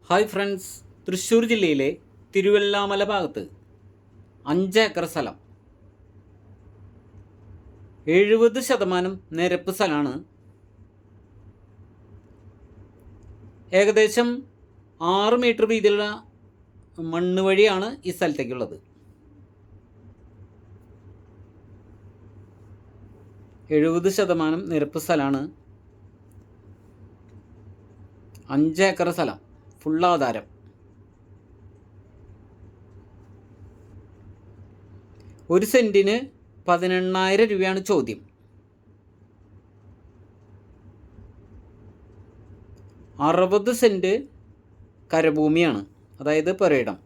Hi friends, Thrissur ജില്ലയിലെ തിരുവല്ലാമല ഭാഗത്ത് 5 acre സ്ഥലം, 70% നിരപ്പ് സ്ഥലമാണ്. ഏകദേശം 6 മീറ്റർ വീതിയുള്ള മണ്ണ് വഴിയാണ് ഈ സ്ഥലത്തേക്കുള്ളത്. 70% നിരപ്പ് സ്ഥലമാണ്. 5 ഏക്കർ സ്ഥലം, ഫുൾ ആധാരം. ഒരു സെൻറ്റിന് 18,000 രൂപയാണ് ചോദ്യം. 60 സെൻറ്റ് കരഭൂമിയാണ്, അതായത് പുരയിടം.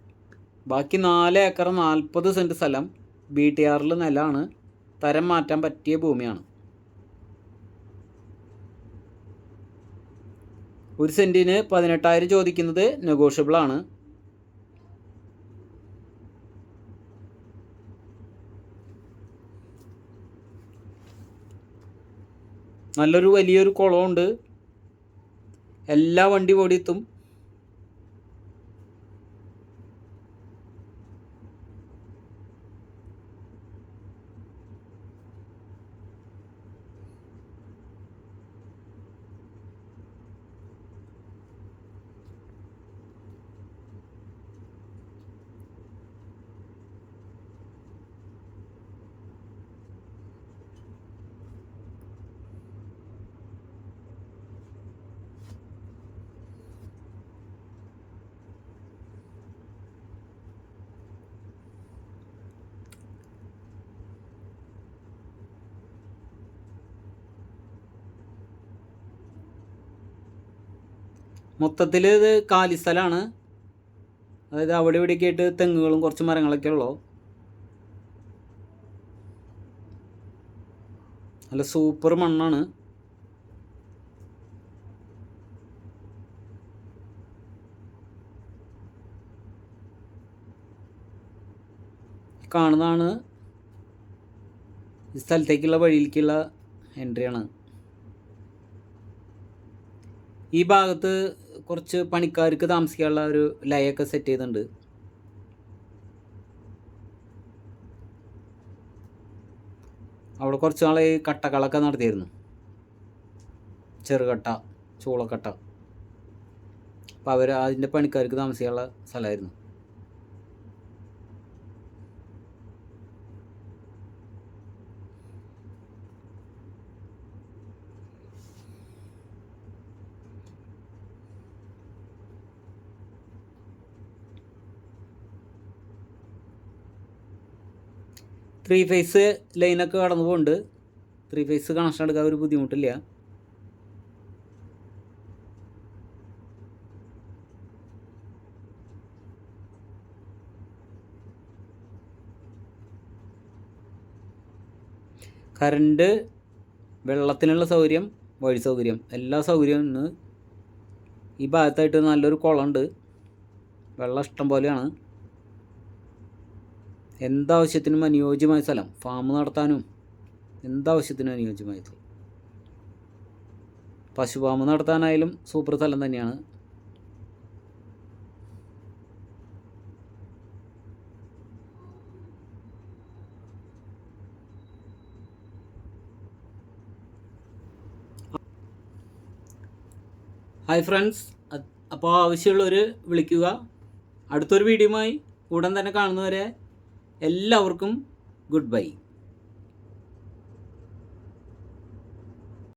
ബാക്കി 4 ഏക്കർ 40 സെൻറ്റ് സ്ഥലം BTR നിലമാണ്, തരം മാറ്റാൻ പറ്റിയ ഭൂമിയാണ്. ഒരു സെൻറ്റിന് 18,000 ചോദിക്കുന്നത് നെഗോഷ്യബിളാണ്. നല്ലൊരു വലിയൊരു കുളമുണ്ട്, എല്ലാ വണ്ടി ഓടിയെത്തും. മൊത്തത്തിൽ ഇത് കാലിസ്ഥലമാണ്, അതായത് അവിടെ ഇവിടെയൊക്കെ ആയിട്ട് തെങ്ങുകളും കുറച്ച് മരങ്ങളൊക്കെ ഉള്ളൂ. നല്ല സൂപ്പർ മണ്ണാണ്. കാണുന്നതാണ് ഈ സ്ഥലത്തേക്കുള്ള വഴിയിലേക്കുള്ള എൻട്രിയാണ്. ഈ ഭാഗത്ത് കുറച്ച് പണിക്കാർക്ക് താമസിക്കാനുള്ള ഒരു ലയൊക്കെ സെറ്റ് ചെയ്തിട്ടുണ്ട്. അവിടെ കുറച്ച് നാൾ കട്ടകളൊക്കെ നടത്തിയിരുന്നു, ചെറുകട്ട, ചൂളക്കട്ട. അപ്പോൾ അവർ അതിൻ്റെ പണിക്കാർക്ക് താമസിക്കാനുള്ള സ്ഥലമായിരുന്നു. ത്രീ ഫേസ് ലൈനൊക്കെ കടന്നു പോകുന്നുണ്ട്. 3 ഫേസ് കണക്ഷൻ എടുക്കാൻ ഒരു ബുദ്ധിമുട്ടില്ല. കറണ്ട്, വെള്ളത്തിനുള്ള സൗകര്യം, വഴി സൗകര്യം, എല്ലാ സൗകര്യവും ഇന്ന് ഈ ഭാഗത്തായിട്ട് നല്ലൊരു കുളമുണ്ട്. വെള്ളം ഇഷ്ടം പോലെയാണ്. എന്താവശ്യത്തിനും അനുയോജ്യമായ സ്ഥലം, ഫാം നടത്താനും എന്താവശ്യത്തിനും അനുയോജ്യമായ സ്ഥലം. പശു ഫാം നടത്താനായാലും സൂപ്പർ സ്ഥലം തന്നെയാണ്. ഹായ് ഫ്രണ്ട്സ്, അപ്പോൾ ആവശ്യമുള്ളവർ വിളിക്കുക. അടുത്തൊരു വീഡിയോയുമായി ഉടൻ തന്നെ കാണുന്നവരെ എല്ലാവർക്കും ഗുഡ് ബൈ.